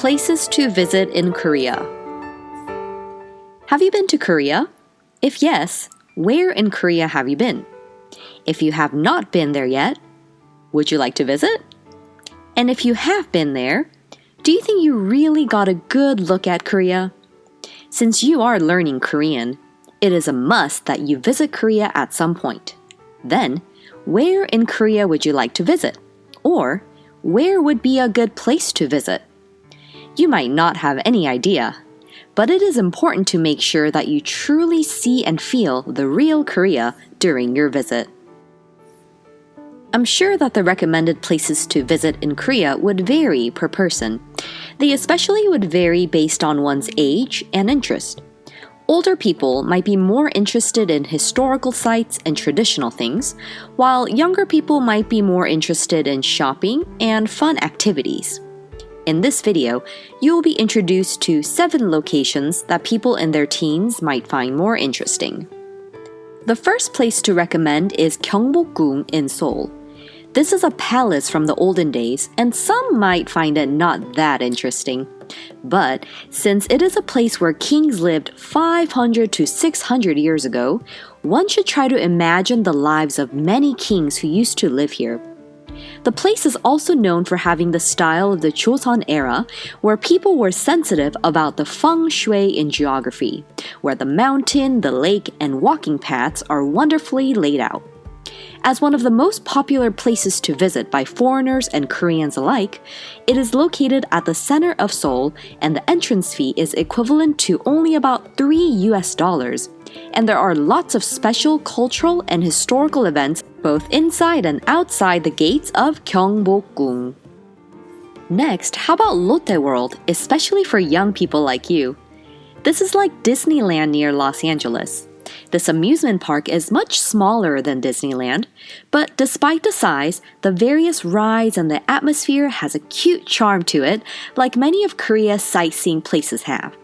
Places to visit in Korea. Have you been to Korea? If yes, where in Korea have you been? If you have not been there yet, would you like to visit? And if you have been there, do you think you really got a good look at Korea? Since you are learning Korean, it is a must that you visit Korea at some point. Then, where in Korea would you like to visit? Or, where would be a good place to visit? You might not have any idea, but it is important to make sure that you truly see and feel the real Korea during your visit. I'm sure that the recommended places to visit in Korea would vary per person. They especially would vary based on one's age and interest. Older people might be more interested in historical sites and traditional things, while younger people might be more interested in shopping and fun activities. In this video, you will be introduced to 7 locations that people in their teens might find more interesting. The first place to recommend is Gyeongbokgung in Seoul. This is a palace from the olden days, and some might find it not that interesting. But since it is a place where kings lived 500 to 600 years ago, one should try to imagine the lives of many kings who used to live here. The place is also known for having the style of the Joseon era, where people were sensitive about the feng shui in geography, where the mountain, the lake, and walking paths are wonderfully laid out. As one of the most popular places to visit by foreigners and Koreans alike, it is located at the center of Seoul, and the entrance fee is equivalent to only about $3, and there are lots of special cultural and historical events both inside and outside the gates of Gyeongbokgung. Next, how about Lotte World, especially for young people like you? This is like Disneyland near Los Angeles. This amusement park is much smaller than Disneyland, but despite the size, the various rides and the atmosphere has a cute charm to it, like many of Korea's sightseeing places have.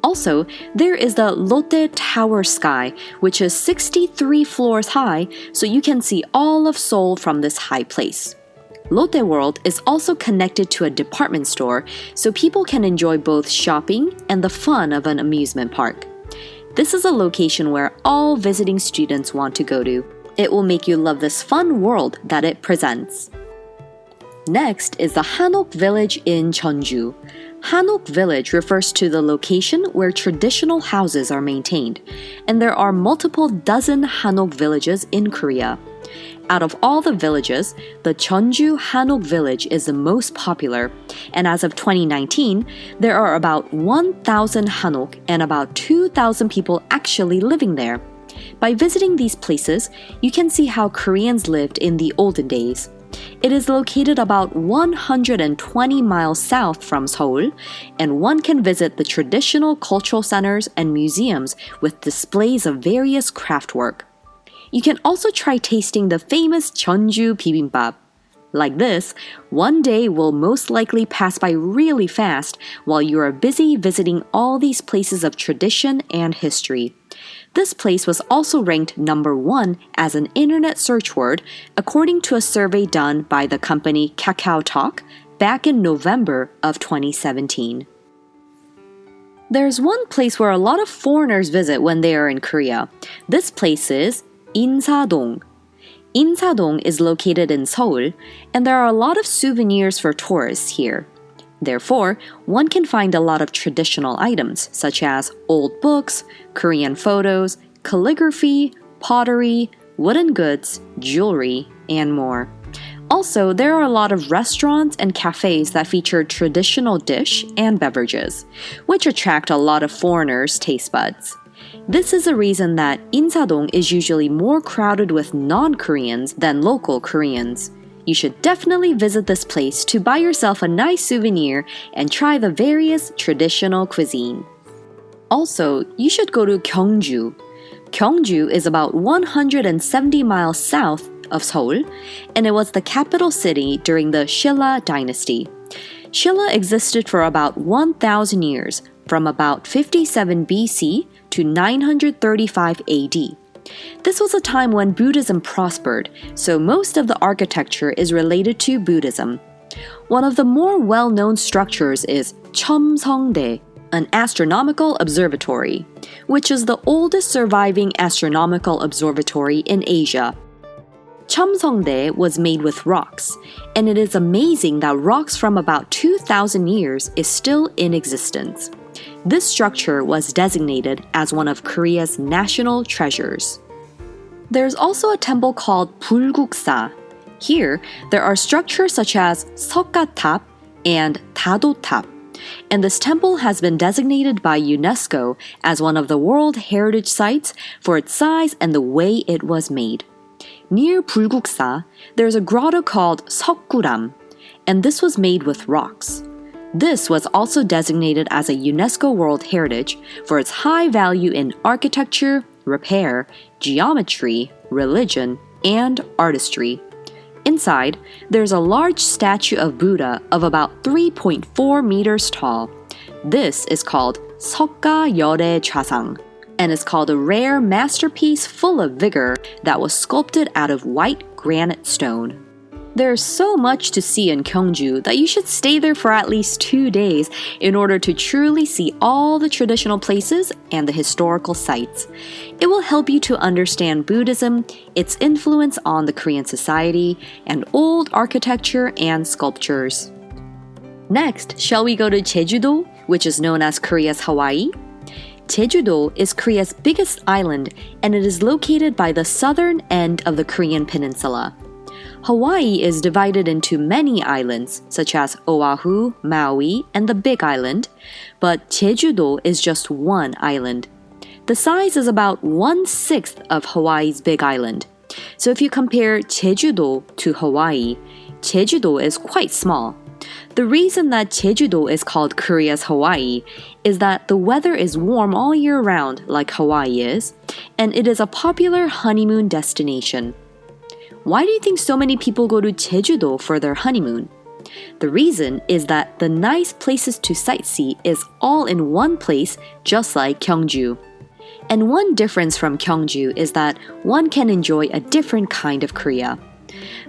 Also, there is the Lotte Tower Sky, which is 63 floors high, so you can see all of Seoul from this high place. Lotte World is also connected to a department store, so people can enjoy both shopping and the fun of an amusement park. This is a location where all visiting students want to go to. It will make you love this fun world that it presents. Next is the Hanok Village in Jeonju. Hanok Village refers to the location where traditional houses are maintained, and there are multiple dozen Hanok villages in Korea. Out of all the villages, the Jeonju Hanok Village is the most popular, and as of 2019, there are about 1,000 Hanok and about 2,000 people actually living there. By visiting these places, you can see how Koreans lived in the olden days. It is located about 120 miles south from Seoul, and one can visit the traditional cultural centers and museums with displays of various craftwork. You can also try tasting the famous Jeonju bibimbap. Like this, one day will most likely pass by really fast while you are busy visiting all these places of tradition and history. This place was also ranked number 1 as an internet search word according to a survey done by the company KakaoTalk back in November of 2017. There's one place where a lot of foreigners visit when they are in Korea. This place is Insadong. Insadong is located in Seoul, and there are a lot of souvenirs for tourists here. Therefore, one can find a lot of traditional items such as old books, Korean photos, calligraphy, pottery, wooden goods, jewelry, and more. Also, there are a lot of restaurants and cafes that feature traditional dish and beverages, which attract a lot of foreigners' taste buds. This is a reason that Insadong is usually more crowded with non-Koreans than local Koreans. You should definitely visit this place to buy yourself a nice souvenir and try the various traditional cuisine. Also, you should go to Gyeongju. Gyeongju is about 170 miles south of Seoul, and it was the capital city during the Silla dynasty. Silla existed for about 1,000 years, from about 57 BC to 935 AD. This was a time when Buddhism prospered, so most of the architecture is related to Buddhism. One of the more well-known structures is Cheomseongdae, an astronomical observatory, which is the oldest surviving astronomical observatory in Asia. Cheomseongdae was made with rocks, and it is amazing that rocks from about 2,000 years is still in existence. This structure was designated as one of Korea's national treasures. There's also a temple called Bulguksa. Here, there are structures such as Seokgatap and Dadotap, and this temple has been designated by UNESCO as one of the World Heritage Sites for its size and the way it was made. Near Bulguksa, there's a grotto called Seokguram, and this was made with rocks. This was also designated as a UNESCO World Heritage for its high value in architecture, repair, geometry, religion, and artistry. Inside, there's a large statue of Buddha of about 3.4 meters tall. This is called Seokga Yore Chasang, and is called a rare masterpiece full of vigor that was sculpted out of white granite stone. There's so much to see in Gyeongju that you should stay there for at least 2 days in order to truly see all the traditional places and the historical sites. It will help you to understand Buddhism, its influence on the Korean society, and old architecture and sculptures. Next, shall we go to Jeju-do, which is known as Korea's Hawaii? Jeju-do is Korea's biggest island, and it is located by the southern end of the Korean peninsula. Hawaii is divided into many islands, such as Oahu, Maui, and the Big Island, but Jeju-do is just one island. The size is about 1/6 of Hawaii's Big Island. So if you compare Jeju-do to Hawaii, Jeju-do is quite small. The reason that Jeju-do is called Korea's Hawaii is that the weather is warm all year round like Hawaii is, and it is a popular honeymoon destination. Why do you think so many people go to Jeju-do for their honeymoon? The reason is that the nice places to sightsee is all in one place, just like Gyeongju. And one difference from Gyeongju is that one can enjoy a different kind of Korea.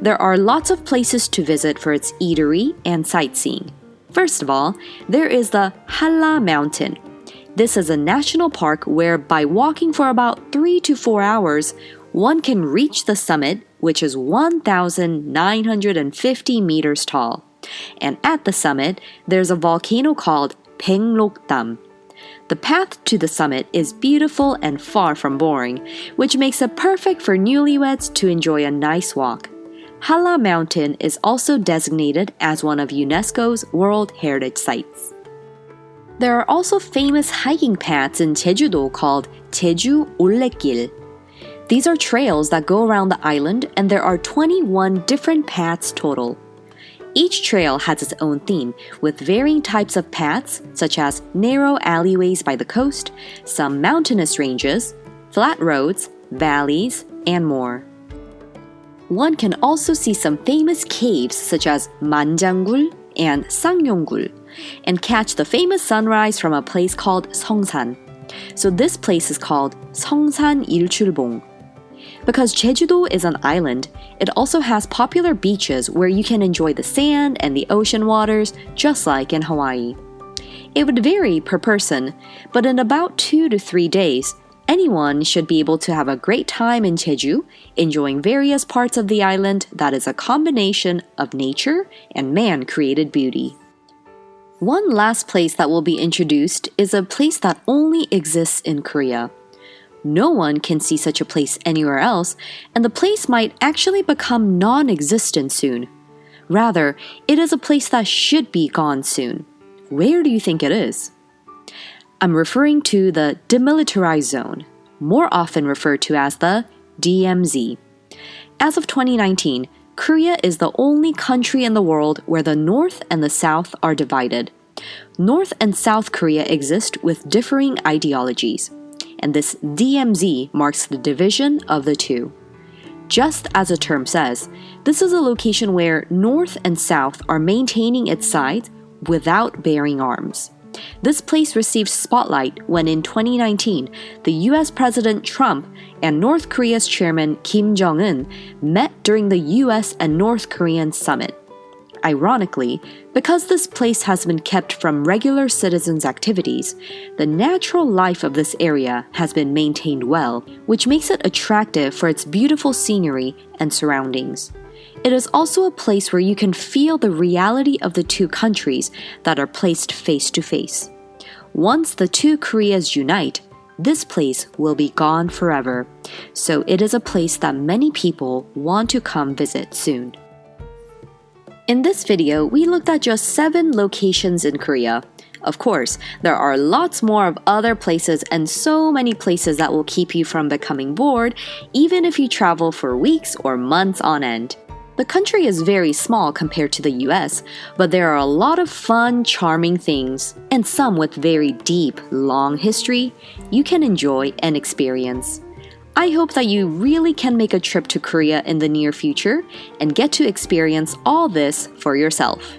There are lots of places to visit for its eatery and sightseeing. First of all, there is the Halla Mountain. This is a national park where by walking for about 3 to 4 hours, one can reach the summit, which is 1,950 meters tall. And at the summit, there's a volcano called Baeklok-dam. The path to the summit is beautiful and far from boring, which makes it perfect for newlyweds to enjoy a nice walk. Halla Mountain is also designated as one of UNESCO's World Heritage Sites. There are also famous hiking paths in Jeju-do called Jeju Ollegil. These are trails that go around the island, and there are 21 different paths total. Each trail has its own theme, with varying types of paths, such as narrow alleyways by the coast, some mountainous ranges, flat roads, valleys, and more. One can also see some famous caves such as Manjanggul and Sangyonggul, and catch the famous sunrise from a place called Seongsan. So this place is called Seongsan Ilchulbong. Because Jeju-do is an island, it also has popular beaches where you can enjoy the sand and the ocean waters, just like in Hawaii. It would vary per person, but in about 2 to 3 days, anyone should be able to have a great time in Jeju, enjoying various parts of the island that is a combination of nature and man-created beauty. One last place that will be introduced is a place that only exists in Korea. No one can see such a place anywhere else, and the place might actually become non-existent soon. Rather, it is a place that should be gone soon. Where do you think it is? I'm referring to the Demilitarized Zone, more often referred to as the DMZ. As of 2019, Korea is the only country in the world where the North and the South are divided. North and South Korea exist with differing ideologies, and this DMZ marks the division of the two. Just as the term says, this is a location where North and South are maintaining its sides without bearing arms. This place received spotlight when in 2019, the US President Trump and North Korea's Chairman Kim Jong-un met during the US and North Korean summit. ironically, because this place has been kept from regular citizens' activities, the natural life of this area has been maintained well, which makes it attractive for its beautiful scenery and surroundings. It is also a place where you can feel the reality of the two countries that are placed face to face. Once the two Koreas unite, this place will be gone forever, so it is a place that many people want to come visit soon. In this video, we looked at just 7 locations in Korea. Of course, there are lots more of other places and so many places that will keep you from becoming bored, even if you travel for weeks or months on end. The country is very small compared to the US, but there are a lot of fun, charming things, and some with very deep, long history you can enjoy and experience. I hope that you really can make a trip to Korea in the near future and get to experience all this for yourself.